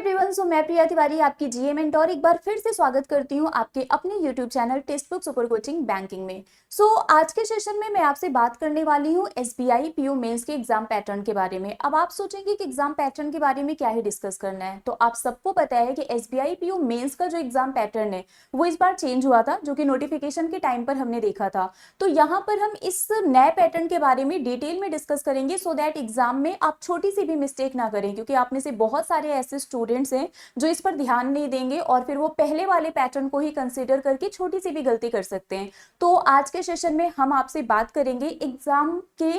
Everyone, सो मैं प्रिया तिवारी आपकी जीए mentor एक बार फिर से स्वागत करती हूँ आपके अपने YouTube channel text book super coaching banking में। आज के सेशन में मैं आपसे बात करने वाली हूँ एसबीआई पीओ मेंस के एग्जाम पैटर्न के बारे में। अब आप सोचेंगे कि एग्जाम पैटर्न के बारे में क्या ही डिस्कस करना है, तो आप सबको पता है कि एसबीआई पीओ मेंस का जो एग्जाम पैटर्न है वो इस बार चेंज हुआ था, जो कि नोटिफिकेशन के टाइम पर हमने देखा था। तो यहाँ पर हम इस नए पैटर्न के बारे में डिटेल में डिस्कस करेंगे, सो दैट एग्जाम में आप छोटी सी भी मिस्टेक ना करें, क्योंकि आप में से बहुत सारे ऐसे स्टूडेंट्स हैं जो इस पर ध्यान नहीं देंगे और फिर वो पहले वाले पैटर्न को ही कंसीडर करके छोटी सी भी गलती कर सकते हैं। तो आज के सेशन में हम आपसे बात करेंगे एग्जाम के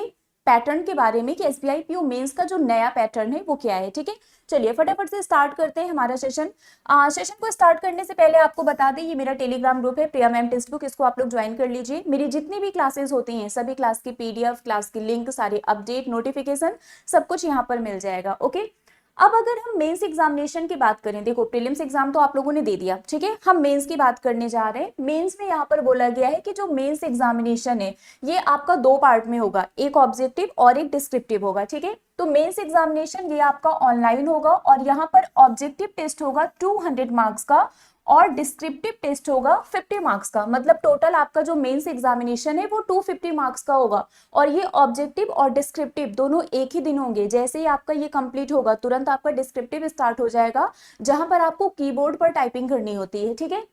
पैटर्न के बारे में कि एसबीआई पीओ मेंस का जो नया पैटर्न है वो क्या है। ठीक है, चलिए फटाफट से स्टार्ट करते हैं हमारा सेशन। सेशन को स्टार्ट करने से पहले आपको बता दें, ये मेरा टेलीग्राम ग्रुप है प्रिया मैम टेक्स्ट बुक, इसको आप लोग ज्वाइन कर लीजिए। मेरी जितनी भी क्लासेस होती हैं सभी क्लास की पीडीएफ, क्लास की लिंक, सारे अपडेट, नोटिफिकेशन सब कुछ यहाँ पर मिल जाएगा। ओके, अब अगर हम मेंस एग्जामिनेशन की बात करें, देखो प्रीलिम्स एग्जाम तो आप लोगों ने दे दिया, ठीक है, हम मेंस की बात करने जा रहे हैं। मेंस में यहाँ पर बोला गया है कि जो मेंस एग्जामिनेशन है ये आपका दो पार्ट में होगा, एक ऑब्जेक्टिव और एक डिस्क्रिप्टिव होगा। ठीक है, तो मेंस एग्जामिनेशन ये आपका ऑनलाइन होगा और यहाँ पर ऑब्जेक्टिव टेस्ट होगा 200 मार्क्स का और डिस्क्रिप्टिव टेस्ट होगा 50 मार्क्स का। मतलब टोटल आपका जो मेंस एग्जामिनेशन है वो 250 मार्क्स का होगा और ये ऑब्जेक्टिव और डिस्क्रिप्टिव दोनों एक ही दिन होंगे। जैसे ही आपका ये कंप्लीट होगा तुरंत आपका डिस्क्रिप्टिव स्टार्ट हो जाएगा, जहां पर आपको कीबोर्ड पर टाइपिंग करनी होती है। ठीक है,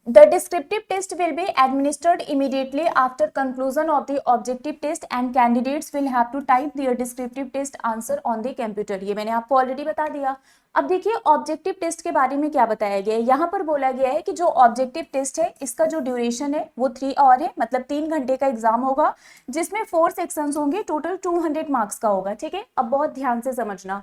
The descriptive test will be administered immediately after conclusion of the objective test and candidates will have to type their descriptive test answer on the computer। ये मैंने आपको ऑलरेडी बता दिया। अब देखिए ऑब्जेक्टिव टेस्ट के बारे में क्या बताया गया है। यहाँ पर बोला गया है कि जो ऑब्जेक्टिव टेस्ट है इसका जो ड्यूरेशन है वो 3 आवर है, मतलब 3 घंटे का एग्जाम होगा, जिसमें 4 सेक्शंस होंगे, टोटल 200 मार्क्स का होगा। ठीक है, अब बहुत ध्यान से समझना।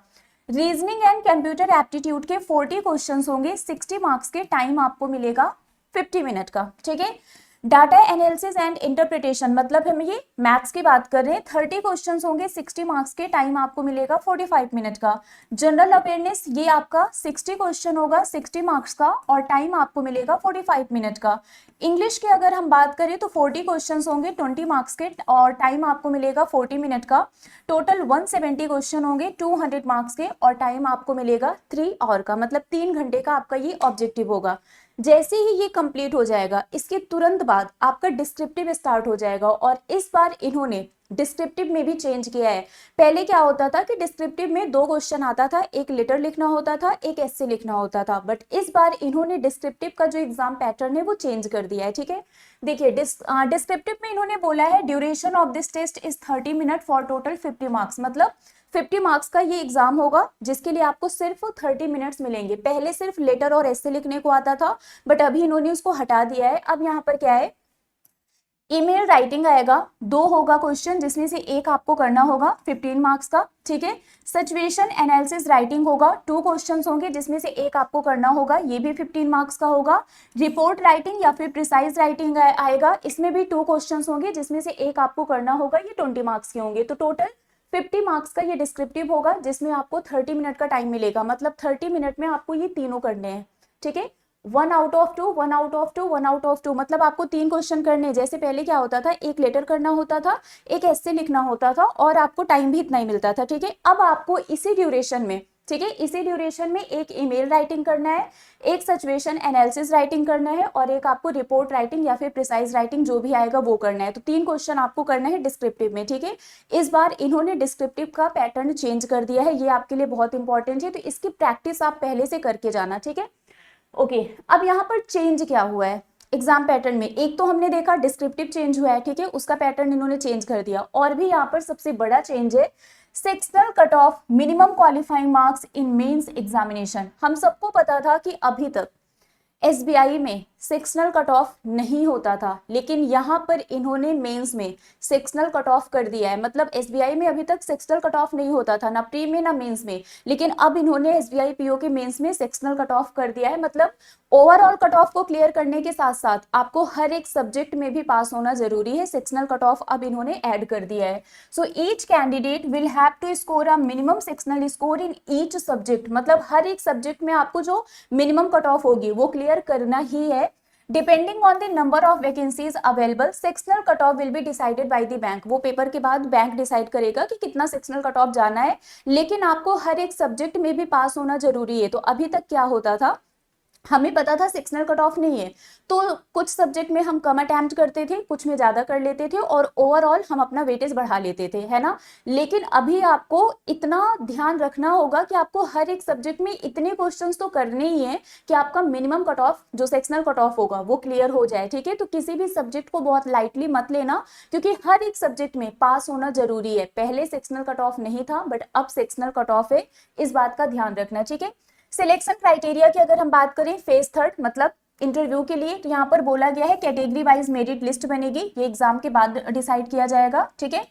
रीजनिंग एंड कंप्यूटर एप्टीट्यूड के 40 क्वेश्चंस होंगे, 60 मार्क्स के, टाइम आपको मिलेगा 50 मिनट का। ठीक है, डाटा एनालिसिस एंड इंटरप्रिटेशन, मतलब हम ये मैथ्स की बात कर रहे हैं, 30 क्वेश्चंस होंगे, 60 मार्क्स के, टाइम आपको मिलेगा 45 मिनट का। जनरल अवेयरनेस ये आपका 60 क्वेश्चन होगा, 60 मार्क्स का और टाइम आपको मिलेगा 45 मिनट का। इंग्लिश की अगर हम बात करें तो 40 क्वेश्चंस होंगे, 20 मार्क्स के और टाइम आपको मिलेगा 40 मिनट का। टोटल 170 क्वेश्चन होंगे, 200 मार्क्स के और टाइम आपको मिलेगा 3 आवर का, मतलब 3 घंटे का आपका ये ऑब्जेक्टिव होगा। जैसे ही ये कंप्लीट हो जाएगा इसके तुरंत बाद आपका डिस्क्रिप्टिव स्टार्ट हो जाएगा और इस बार इन्होंने डिस्क्रिप्टिव में भी चेंज किया है। पहले क्या होता था कि डिस्क्रिप्टिव में 2 क्वेश्चन आता था, एक लेटर लिखना होता था, एक एस्से लिखना होता था, बट इस बार इन्होंने डिस्क्रिप्टिव का जो एग्जाम पैटर्न है वो चेंज कर दिया है। ठीक है, देखिए डिस्क्रिप्टिव में इन्होंने बोला है duration of this test is 30 minute for total 50 marks, मतलब 50 मार्क्स का ये एग्जाम होगा जिसके लिए आपको सिर्फ 30 मिनट्स मिलेंगे। पहले सिर्फ लेटर और एस्से लिखने को आता था, बट अभी इन्होंने उसको हटा दिया है। अब यहाँ पर क्या है, ईमेल राइटिंग आएगा, 2 होगा क्वेश्चन जिसमें से एक आपको करना होगा 15 मार्क्स का। ठीक है, सिचुएशन एनालिसिस राइटिंग होगा, 2 क्वेश्चंस होंगे जिसमें से एक आपको करना होगा, ये भी 15 मार्क्स का होगा। रिपोर्ट राइटिंग या फिर प्रिसाइज राइटिंग आएगा, इसमें भी 2 क्वेश्चंस होंगे जिसमें से एक आपको करना होगा, ये 20 मार्क्स के होंगे। तो टोटल 50 मार्क्स का ये डिस्क्रिप्टिव होगा जिसमें आपको 30 मिनट का टाइम मिलेगा, मतलब 30 मिनट में आपको ये तीनों करने हैं। ठीक है, 1 out of 2, 1 out of 2, 1 out of 2, मतलब आपको 3 क्वेश्चन करने हैं। जैसे पहले क्या होता था, एक लेटर करना होता था, एक एस्से लिखना होता था और आपको टाइम भी इतना ही मिलता था। ठीक है, अब आपको इसी ड्यूरेशन में, ठीक है, इसी ड्यूरेशन में एक ईमेल राइटिंग करना है, एक सिचुएशन एनालिसिस राइटिंग करना है और एक आपको रिपोर्ट राइटिंग या फिर प्रिसाइज राइटिंग जो भी आएगा वो करना है। तो 3 क्वेश्चन आपको करना है डिस्क्रिप्टिव में। ठीक है, इस बार इन्होंने डिस्क्रिप्टिव का पैटर्न चेंज कर दिया है, ये आपके लिए बहुत इंपॉर्टेंट है, तो इसकी प्रैक्टिस आप पहले से करके जाना। ठीक है, ओके, अब यहाँ पर चेंज क्या हुआ है एग्जाम पैटर्न में, एक तो हमने देखा डिस्क्रिप्टिव चेंज हुआ है, ठीक है, उसका पैटर्न इन्होंने चेंज कर दिया। और भी यहाँ पर सबसे बड़ा चेंज है sectional cut off minimum qualifying marks in mains examination. हम सबको पता था कि अभी तक एसबीआई में सेक्शनल कट ऑफ नहीं होता था, लेकिन यहाँ पर इन्होंने मेंस में सेक्शनल कट ऑफ कर दिया है। मतलब एसबीआई में अभी तक सेक्शनल कट ऑफ नहीं होता था, ना प्री में ना मेंस में, लेकिन अब इन्होंने एसबीआई पीओ के मेंस में सेक्शनल कट ऑफ कर दिया है। मतलब ओवरऑल कट ऑफ को क्लियर करने के साथ साथ आपको हर एक सब्जेक्ट में भी पास होना जरूरी है, सेक्शनल कट ऑफ अब इन्होंने ऐड कर दिया है। So each candidate will have to score a minimum sectional score in each subject, मतलब हर एक सब्जेक्ट में आपको जो मिनिमम कट ऑफ होगी वो क्लियर करना ही है। Depending on the number of vacancies available sectional cut of will be decided by the bank. वो पेपर के बाद बैंक डिसाइड करेगा कि कितना सेक्शनल कट ऑफ जाना है, लेकिन आपको हर एक सब्जेक्ट में भी पास होना जरूरी है। तो अभी तक क्या होता था, हमें पता था सेक्शनल कट ऑफ नहीं है, तो कुछ सब्जेक्ट में हम कम अटेम्प्ट करते थे, कुछ में ज्यादा कर लेते थे, और ओवरऑल हम अपना वेटेज बढ़ा लेते थे, है ना। लेकिन अभी आपको इतना ध्यान रखना होगा कि आपको हर एक सब्जेक्ट में इतने क्वेश्चंस तो करने ही है कि आपका मिनिमम कट ऑफ जो सेक्शनल कट ऑफ होगा वो क्लियर हो जाए, ठीक है। तो किसी भी सब्जेक्ट को बहुत लाइटली मत लेना, क्योंकि हर एक सब्जेक्ट में पास होना जरूरी है। पहले सेक्शनल कट ऑफ नहीं था, बट अब सेक्शनल कट ऑफ है, इस बात का ध्यान रखना, ठीक है। सिलेक्शन क्राइटेरिया की अगर हम बात करें फेज थर्ड मतलब इंटरव्यू के लिए, तो यहाँ पर बोला गया है कैटेगरी वाइज मेरिट लिस्ट बनेगी, ये एग्जाम के बाद डिसाइड किया जाएगा, ठीक है।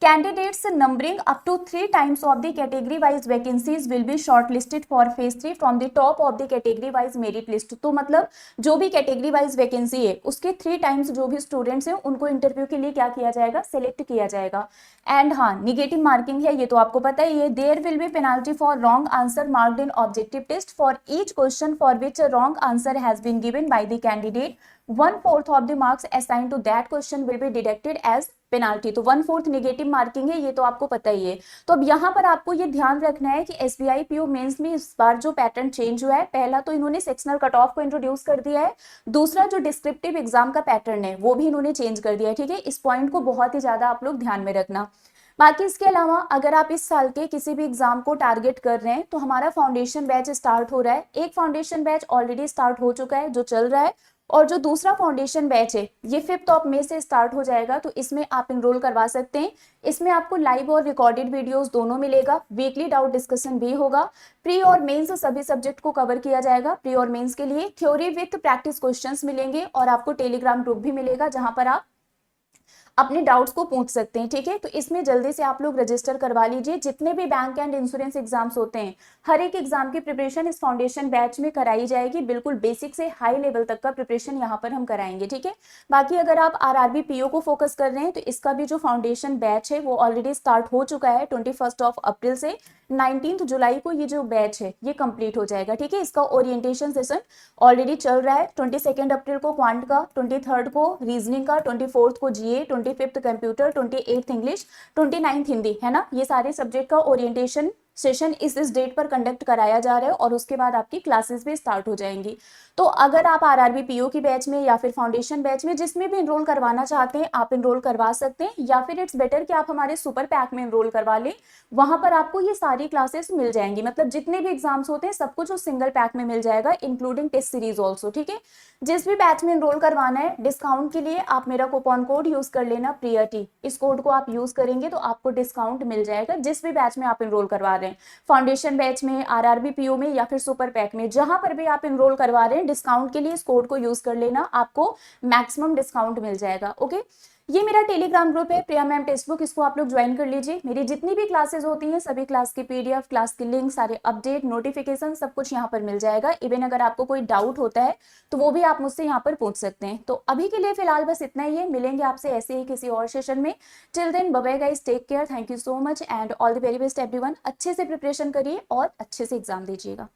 Candidates numbering up to 3 times of the category wise vacancies will be shortlisted for phase 3 from the top of the category wise merit list. तो मतलब जो भी कैटेगरी वाइज वैकेंसी है उसके 3 टाइम्स जो भी स्टूडेंट्स हैं उनको इंटरव्यू के लिए क्या किया जाएगा, सिलेक्ट किया जाएगा। एंड हाँ, निगेटिव मार्किंग है, ये तो आपको पता ही है। There will be penalty for wrong answer marked in objective test for each question for which wrong answer has been given by the candidate 1/4 of the marks assigned to that question will be deducted as penalty. तो 1/4 negative marking है, ये तो आपको पता ही है। तो अब यहाँ पर आपको ये ध्यान रखना है कि एसबीआई पीओ मेंस में इस बार जो पैटर्न चेंज हुआ है, पहला तो इन्होंने सेक्शनल कट ऑफ को इंट्रोड्यूस कर दिया है, दूसरा जो डिस्क्रिप्टिव एग्जाम का पैटर्न है वो भी इन्होंने चेंज कर दिया है, ठीक है। इस पॉइंट को बहुत ही ज्यादा आप लोग ध्यान में रखना। बाकी इसके अलावा अगर आप इस साल के किसी भी एग्जाम को टारगेट कर रहे हैं, तो हमारा फाउंडेशन बैच स्टार्ट हो रहा है। एक फाउंडेशन बैच ऑलरेडी स्टार्ट हो चुका है जो चल रहा है, और जो दूसरा फाउंडेशन बैच है ये 5 ऑफ मई से स्टार्ट हो जाएगा, तो इसमें आप एनरोल करवा सकते हैं। इसमें आपको लाइव और रिकॉर्डेड वीडियोस दोनों मिलेगा, वीकली डाउट डिस्कशन भी होगा, प्री और मेंस सभी सब्जेक्ट को कवर किया जाएगा। प्री और मेंस के लिए थ्योरी विथ प्रैक्टिस क्वेश्चंस मिलेंगे, और आपको टेलीग्राम ग्रुप भी मिलेगा जहां पर आप अपने डाउट्स को पूछ सकते हैं, ठीक है। तो इसमें जल्दी से आप लोग रजिस्टर करवा लीजिए। जितने भी बैंक एंड इंश्योरेंस एग्जाम्स होते हैं, हर एक एग्जाम की प्रिपरेशन इस फाउंडेशन बैच में कराई जाएगी, बिल्कुल बेसिक से हाई लेवल तक का प्रिपरेशन यहाँ पर हम कराएंगे, ठीक है। बाकी अगर आप आरआरबी पीओ को फोकस कर रहे हैं, तो इसका भी जो फाउंडेशन बैच है वो ऑलरेडी स्टार्ट हो चुका है 21 अप्रैल से 19 जुलाई को ये जो बैच है ये कंप्लीट हो जाएगा, ठीक है। इसका ओरिएंटेशन सेशन ऑलरेडी चल रहा है। 22 अप्रैल को क्वांट का, 23 को रीजनिंग का, 24 को जीए, 25 कंप्यूटर, 28 इंग्लिश, 29 हिंदी, है ना। ये सारे सब्जेक्ट का ओरिएंटेशन सेशन इस डेट पर कंडक्ट कराया जा रहा है, और उसके बाद आपकी क्लासेस भी स्टार्ट हो जाएंगी। तो अगर आप आरआरबी पीओ की बैच में या फिर फाउंडेशन बैच में जिसमें भी एनरोल करवाना चाहते हैं आप एनरोल करवा सकते हैं, या फिर इट्स बेटर कि आप हमारे सुपर पैक में एनरोल करवा लें, वहां पर आपको ये सारी क्लासेस मिल जाएंगी। मतलब जितने भी एग्जाम्स होते हैं सब कुछ उस सिंगल पैक में मिल जाएगा, इंक्लूडिंग टेस्ट सीरीज ऑल्सो, ठीक है। जिस भी बैच में एनरोल करवाना है, डिस्काउंट के लिए आप मेरा कूपन कोड यूज कर लेना प्रियटी। इस कोड को आप यूज करेंगे तो आपको डिस्काउंट मिल जाएगा जिस भी बैच में आप एनरोल करवा रहे हैं, फाउंडेशन बैच में, आरआरबी पीओ में, या फिर सुपर पैक में, जहां पर भी आप एनरोल करवा रहे हैं, डिस्काउंट के लिए इस कोड को यूज कर लेना, आपको मैक्सिमम डिस्काउंट मिल जाएगा, ओके। ये मेरा टेलीग्राम ग्रुप है प्रिया मैम टेक्स्ट बुक, इसको आप लोग ज्वाइन कर लीजिए। मेरी जितनी भी क्लासेस होती हैं सभी क्लास की पीडीएफ, क्लास की लिंक, सारे अपडेट, नोटिफिकेशन सब कुछ यहाँ पर मिल जाएगा। इवन अगर आपको कोई डाउट होता है तो वो भी आप मुझसे यहाँ पर पूछ सकते हैं। तो अभी के लिए फिलहाल बस इतना ही है, मिलेंगे आपसे ऐसे ही किसी और सेशन में। Till then bye bye guys, take care, thank you so much and all the very best everyone. अच्छे से प्रिपरेशन करिए और अच्छे से एग्जाम दीजिएगा।